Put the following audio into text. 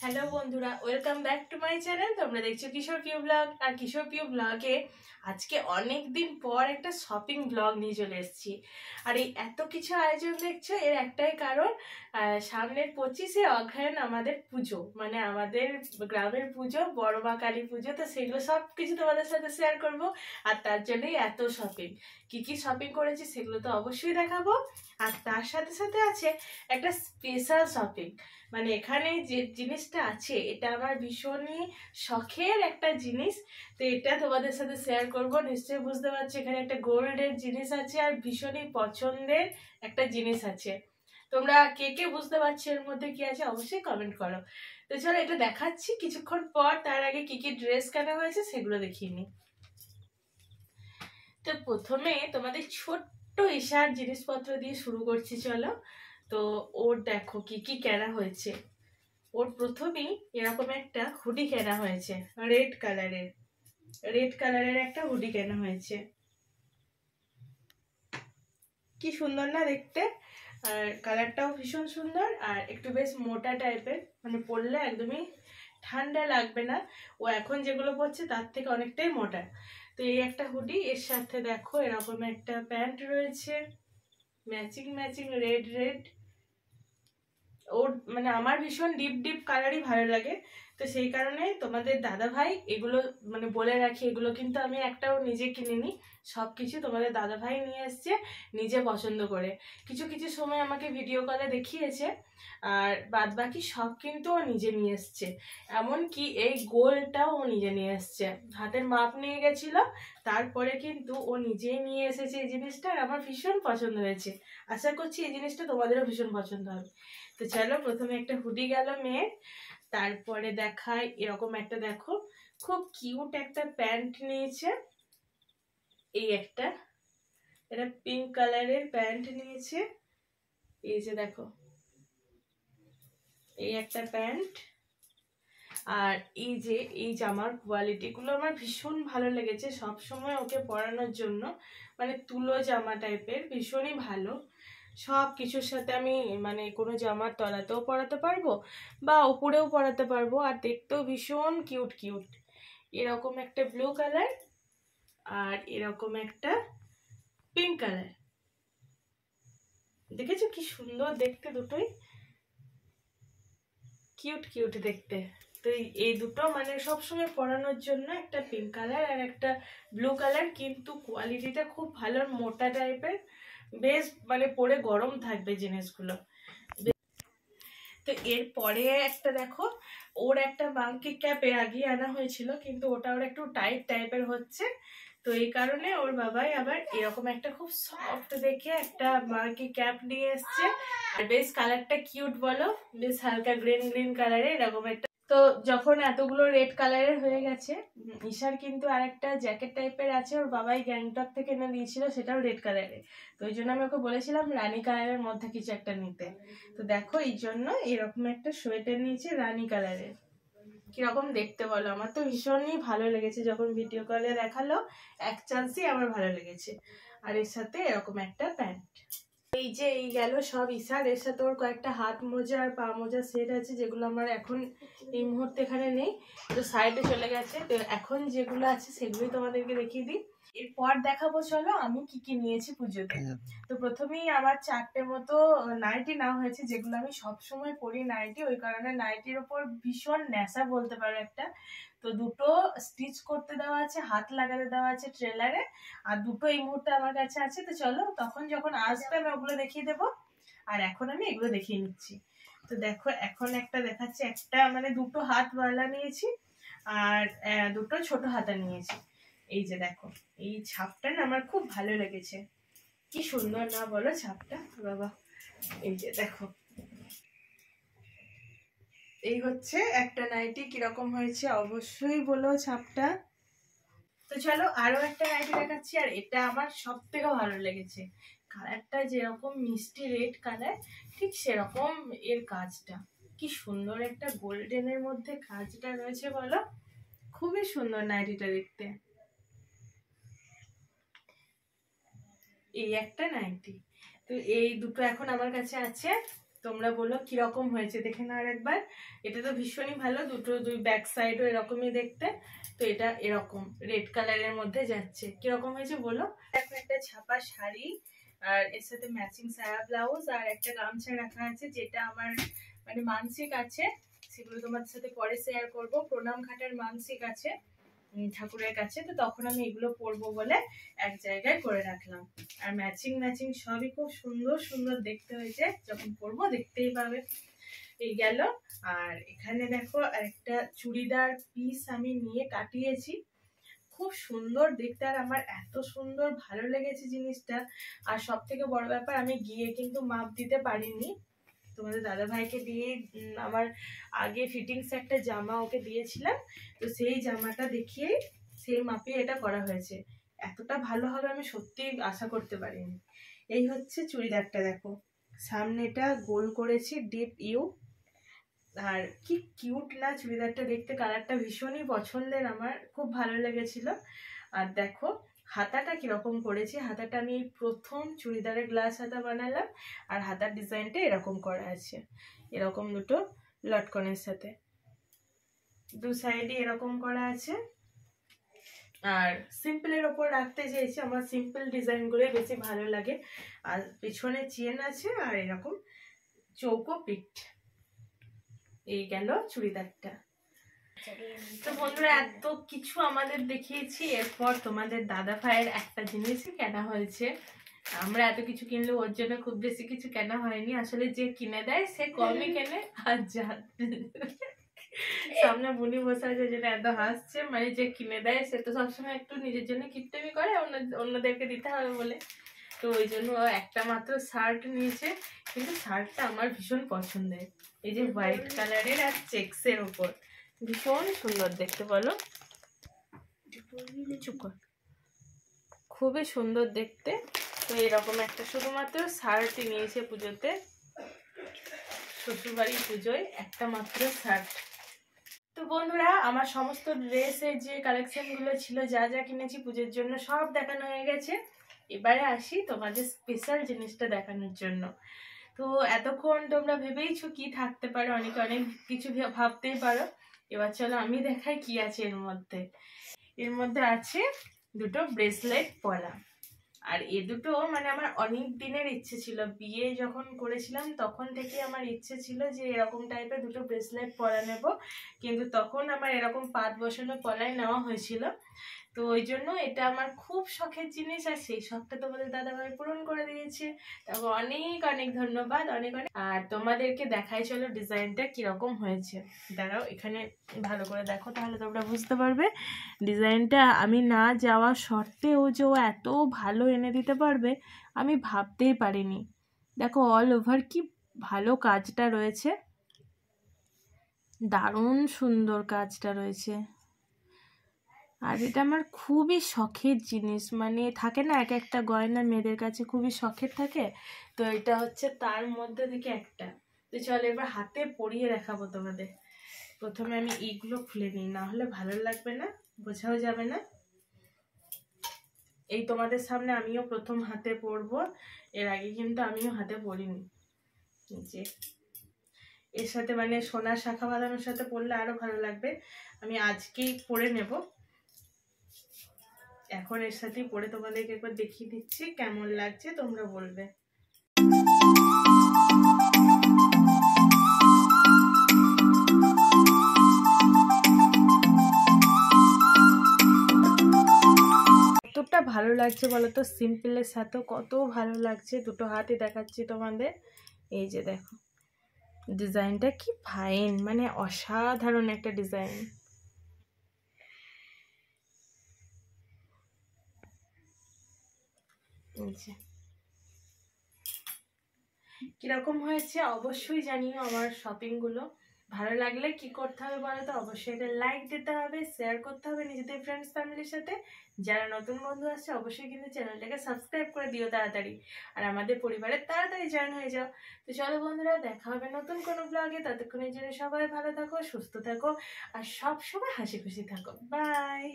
Hello বন্ধুরা, welcome back to my channel. তোমরা দেখছো কিশোর পিউ ব্লগ। আর কিশোর পিউ ব্লগে আজকে অনেক দিন পর একটা শপিং ব্লগ নিয়ে চলে এসেছি। আর এই এত কিছু আয়োজন দেখছো, এর একটাই কারণ, সামনের 25শে অগ্রহায়ণ আমাদের পুজো, মানে আমাদের গ্রামের পুজো, বড় মা কালী পুজো। তো সেগুলো সব কিছু তোমাদের সাথে শেয়ার করব। আর তার জন্যই এত শপিং। কি কি শপিং করেছি সেগুলো তো অবশ্যই দেখাবো। আর তার সাথে সাথে আছে একটা স্পেশাল শপিং। মানে এখানে যে জিনিসটা আছে এটা আমার ভীষণই শখের একটা জিনিস। তো এটা তোমাদের সাথে শেয়ার করব। নিশ্চয়ই বুঝতে পারছো এখানে একটা গোল্ডের জিনিস আছে আর ভীষণই পছন্দের একটা জিনিস আছে। তোমরা কে কে বুঝতে পারছো এর মধ্যে কি আছে অবশ্যই কমেন্ট করো। তো চলো এটা দেখাচ্ছি কিছুক্ষণ পর। তার আগে কি কি ড্রেস কেনা হয়েছে সেগুলো দেখিয়ে নিই। তো প্রথমে তোমাদের ছোট্ট ঈশার জিনিসপত্র দিয়ে শুরু করছি, চলো। তো ওর দেখো কি কি কেনা হয়েছে। ওর প্রথমেই এরকম একটা হুডি কেনা হয়েছে, রেড কালারের একটা হুডি কেনা হয়েছে। কি সুন্দর না দেখতে, আর কালারটাও ভীষণ সুন্দর। আর একটু বেশ মোটা টাইপের, মানে পরলে একদমই ঠান্ডা লাগবে না। ও এখন যেগুলো পরছে তার থেকে অনেকটাই মোটা। তো এই একটা হুডি, এর সাথে দেখো এরকম একটা প্যান্ট রয়েছে, ম্যাচিং ম্যাচিং রেড রেড। ওর মানে আমার ভীষণ ডিপ ডিপ কালারই ভালো লাগে। তো সেই কারণে তোমাদের দাদা ভাই এগুলো, মানে বলে রাখি, এগুলো কিন্তু আমি একটাও নিজে কিনিনি। সব কিছু তোমাদের দাদা ভাই নিয়ে এসছে নিজে পছন্দ করে। কিছু কিছু সময় আমাকে ভিডিও কলে দেখিয়েছে, আর বাদ বাকি সব কিন্তু ও নিজে নিয়ে এসছে। এমনকি এই গোলটাও ও নিজে নিয়ে এসছে, হাতের মাপ নিয়ে গেছিল। তারপরে কিন্তু ও নিজেই নিয়ে এসেছে এই জিনিসটা, আর আমার ভীষণ পছন্দ হয়েছে। আশা করছি এই জিনিসটা তোমাদেরও ভীষণ পছন্দ হবে। তো চলো, প্রথমে একটা হুডি গেল মেয়ের। তারপরে দেখায় এরকম একটা, দেখো খুব কিউট একটা প্যান্ট নিয়েছে। এই একটা, এটা পিঙ্ক কালারের প্যান্ট নিয়েছে। এই যে দেখো, এই একটা প্যান্ট। আর এই যে এই জামার কোয়ালিটি গুলো আমার ভীষণ ভালো লেগেছে সব সময় ওকে পরানোর জন্য। মানে তুলো জামা টাইপের, ভীষণই ভালো। সব কিছুর সাথে আমি, মানে কোনো জামার তলাতেও পরাতে পারবো বা উপরেও পরাতে পারবো, আর দেখতেও ভীষণ কিউট কিউট। এরকম একটা ব্লু কালার আর এরকম একটা পিঙ্ক কালার। দেখেছো কি সুন্দর দেখতে, দুটোই কিউট কিউট দেখতে। তো এই দুটো মানে সবসময় পরানোর জন্য, একটা পিঙ্ক কালার আর একটা ব্লু কালার, কিন্তু কোয়ালিটিটা খুব ভালো, মোটা টাইপের, বেশ মানে পরে গরম থাকবে জিনিসগুলো। তো এরপরে একটা দেখো, ওর একটা মাঙ্কি ক্যাপ এর আগে আনা হয়েছিল, কিন্তু ওটা ওর একটু টাইট টাইপের হচ্ছে। তো এই কারণে ওর বাবাই আবার এরকম একটা খুব সফট দেখে একটা মার্কি ক্যাপ নিয়ে এসছে। আর বেশ কালারটা কিউট বলো, বেশ হালকা গ্রিন গ্রিন কালারে এরকম একটা। তো যখন এতগুলো রেড কালারের হয়ে গেছে, ঈশার কিন্তু আরেকটা জ্যাকেট টাইপের আছে, ওর বাবাই গ্যাংটক থেকে এনে দিয়েছিল, সেটাও রেড কালারের। তো ওই জন্য আমি ওকে বলেছিলাম রানী কালারের মধ্যে কিছু একটা নিতে। তো দেখো এই জন্য এরকম একটা সোয়েটার নিয়েছে রানী কালারের। কিরকম দেখতে বলো? আমার তো ভীষণই ভালো লেগেছে, যখন ভিডিও কলে দেখালো এক চান্সই আমার ভালো লেগেছে। আর এর সাথে এরকম একটা প্যান্ট। এই যে এই গেল সব ঈশার। এর সাথে ওর কয়েকটা হাত মোজা আর পা মোজা সেট আছে, যেগুলো আমার এখন এই মুহূর্তে এখানে নেই, তো সাইডে চলে গেছে। তো এখন যেগুলো আছে সেগুলোই তোমাদেরকে দেখিয়ে দিই। এরপর দেখাবো চলো আমি কি কি নিয়েছি পুজোতে। তো প্রথমেই আমার 4টে মতো নাইটি নেওয়া হয়েছে, যেগুলো আমি সবসময় পরি নাইটি, ওই কারণে নাইটির ওপর ভীষণ নেশা বলতে পারো একটা। তো দুটো স্টিচ করতে দেওয়া আছে, হাত লাগাতে দেওয়া আছে ট্রেলারে, আর দুটো এই মুহূর্তে আমার কাছে আছে। তো চলো, তখন যখন আসবে আমি ওগুলো দেখিয়ে দেবো। আর এখন আমি এগুলো দেখিয়ে নিচ্ছি। তো দেখো এখন একটা দেখাচ্ছি, একটা মানে দুটো হাতওয়ালা নিয়েছি আর দুটো ছোট হাতা নিয়েছি। এই যে দেখো, এই ছাপটা না আমার খুব ভালো লেগেছে। কি সুন্দর না বলো ছাপটা বাবা? এই যে দেখো, এই হচ্ছে একটা নাইটি, কিরকম হয়েছে অবশ্যই বলো ছাপটা। তো চলো আরো একটা নাইটি দেখাচ্ছি, আর এটা আমার সব থেকে ভালো লেগেছে। কালারটা যেরকম মিষ্টি রেড কালার, ঠিক সেরকম এর কাজটা। কি সুন্দর একটা গোল্ডেনের মধ্যে কাজটা রয়েছে বলো, খুবই সুন্দর নাইটিটা দেখতে। এই একটা নাইটি। তো এই দুটো এখন আমার কাছে আছে। তোমরা বলো কিরকম হয়েছে, দেখে না আরেকবার। এটা তো ভীষণই ভালো, দুই ব্যাক সাইডও এরকমই দেখতে। তো এটা এরকম রেড কালারের মধ্যে যাচ্ছে, কিরকম হয়েছে বলো। দেখো একটা ছাপা শাড়ি, আর এর সাথে ম্যাচিং সায়া ব্লাউজ, আর একটা গামছা রাখা আছে, যেটা আমার মানে মানসিক আছে, সেগুলো তোমাদের সাথে পরে শেয়ার করবো। প্রণাম ঘাটের মানসিক আছে ঠাকুরের কাছে, তো তখন আমি এগুলো পরবো বলে এক জায়গায় করে রাখলাম। আর ম্যাচিং ম্যাচিং সবই খুব সুন্দর সুন্দর দেখতে হয়েছে, যখন পরবো দেখতেই পাবে। এই গেল। আর এখানে দেখো একটা চুড়িদার পিস আমি নিয়ে কাটিয়েছি, খুব সুন্দর দেখতে, আর আমার এত সুন্দর ভালো লেগেছে জিনিসটা। আর সব থেকে বড় ব্যাপার, আমি গিয়ে কিন্তু মাপ দিতে পারিনি, তোমাদের দাদা ভাইকে দিয়ে আমার আগে ফিটিংস একটা জামা ওকে দিয়েছিলাম, তো সেই জামাটা দেখিয়ে সেই মাপে এটা করা হয়েছে। এতটা ভালো হবে আমি সত্যি আশা করতে পারিনি। এই হচ্ছে চুড়িদারটা, দেখো সামনেটা গোল করেছি ডিপ ইউ, আর কি কিউট না চুড়িদারটা দেখতে, কালারটা ভীষণই পছন্দের, আমার খুব ভালো লেগেছিল। আর দেখো হাতাটা কিরকম করেছি, হাতাটা আমি প্রথম চুড়িদারের গ্লাস হাতা বানালাম, আর হাতার ডিজাইনটা এরকম করা আছে, এরকম দুটো লটকনের সাথে দু সাইডে এরকম করা আছে। আর সিম্পলের ওপর রাখতে চেয়েছি, আমার সিম্পল ডিজাইনগুলোই বেশি ভালো লাগে। আর পেছনে চেন আছে, আর এরকম চৌকো পিঠ। এই গেল চুড়িদারটা। তো বন্ধুরা এত কিছু আমাদের দেখিয়েছি, এরপর তোমাদের দাদা ভাইয়ের একটা জিনিসই কেনা হয়েছে। আমরা এত কিছু কিনলে ওর জন্য খুব বেশি কিছু কেনা হয়নি, আসলে যে কিনে দেয় সে কমই কেনে। আর যা সামনে বুনি বসে আছে যেটা এত হাসছে, মানে যে কিনে দেয় সে তো সবসময় একটু নিজের জন্য কিপটেমি করে, অন্যদেরকে দিতে হবে বলে। তো ওই জন্য একটা মাত্র শার্ট নিয়েছে, কিন্তু শার্টটা আমার ভীষণ পছন্দের, এই যে হোয়াইট কালারের আর চেক্সের ওপর, ভীষণ সুন্দর দেখতে, বলো খুবই সুন্দর দেখতে। তো এরকম একটা শুধুমাত্র শার্টই নিয়েছে পুজোতে, শ্বশুরবাড়ির পুজোয় একটা মাত্র শার্ট। তো বন্ধুরা আমার সমস্ত ড্রেসের যে কালেকশন গুলো ছিল, যা যা কিনেছি পুজোর জন্য সব দেখানো হয়ে গেছে। এবারে আসি তোমাদের স্পেশাল জিনিসটা দেখানোর জন্য। তো এতক্ষণ তোমরা ভেবেইছো কি থাকতে পারে, অনেক অনেক কিছু ভাবতেই পারো। এবার চলো আমি দেখাই কি আছে এর মধ্যে। এর মধ্যে আছে দুটো ব্রেসলেট পরা, আর এ দুটো মানে আমার অনেক দিনের ইচ্ছে ছিল, বিয়ে যখন করেছিলাম তখন থেকে আমার ইচ্ছে ছিল যে এরকম টাইপের দুটো ব্রেসলেট পরা নেব, কিন্তু তখন আমার এরকম পাত বসানো পলাই নেওয়া হয়েছিল। তো ওই জন্য এটা আমার খুব শখের জিনিস, আর সেই শখটা তোমাদের দাদাভাই পূরণ করে দিয়েছে, তারপর অনেক অনেক ধন্যবাদ, অনেক অনেক। আর তোমাদেরকে দেখাই চলো ডিজাইনটা কিরকম হয়েছে। দাঁড়াও এখানে ভালো করে দেখো, তাহলে তোমরা বুঝতে পারবে ডিজাইনটা। আমি না যাওয়া সত্ত্বেও যে ও এত ভালো এনে দিতে পারবে আমি ভাবতেই পারিনি। দেখো অল ওভার কি ভালো কাজটা রয়েছে, দারুণ সুন্দর কাজটা রয়েছে। আর এটা আমার খুবই শখের জিনিস, মানে থাকে না এক একটা গয়না মেয়েদের কাছে খুবই শখের থাকে, তো এটা হচ্ছে তার মধ্যে থেকে একটা। তো চলো এবার হাতে পরিয়ে দেখাবো তোমাদের। প্রথমে আমি এইগুলো খুলে নিই, না হলে ভালো লাগবে না, বোঝাও যাবে না। এই তোমাদের সামনে আমিও প্রথম হাতে পরবো, এর আগে কিন্তু আমিও হাতে পরিনি। যে এর সাথে মানে সোনার শাখা বাঁধানোর সাথে পরলে আরো ভালো লাগবে, আমি আজকেই পরে নেব। এখন এর সাথে পরে তোমাদেরকে একবার দেখিয়ে দিচ্ছি কেমন লাগছে, তোমরা বলবে। কতটা ভালো লাগছে বলো তো, সিম্পলের সাথে কত ভালো লাগছে। দুটো হাতই দেখাচ্ছি তোমাদের, এই যে দেখো ডিজাইনটা কি ফাইন, মানে অসাধারণ একটা ডিজাইন। কিরকম হয়েছে অবশ্যই জানিও। আমার শপিং গুলো ভালো লাগলে কি করতে হবে বলো তো, অবশ্যই এটা লাইক দিতে হবে, শেয়ার করতে হবে নিজেদের ফ্রেন্ডস ফ্যামিলির সাথে। যারা নতুন বন্ধু আসছে অবশ্যই কিন্তু চ্যানেলটাকে সাবস্ক্রাইব করে দিও তাড়াতাড়ি, আর আমাদের পরিবারে তাড়াতাড়ি জয়েন হয়ে যাও। তো চলো বন্ধুরা, দেখা হবে নতুন কোনো ব্লগে, ততক্ষণের জন্য সবাই ভালো থাকো, সুস্থ থাকো, আর সব সময় হাসি খুশি থাকো। বাই।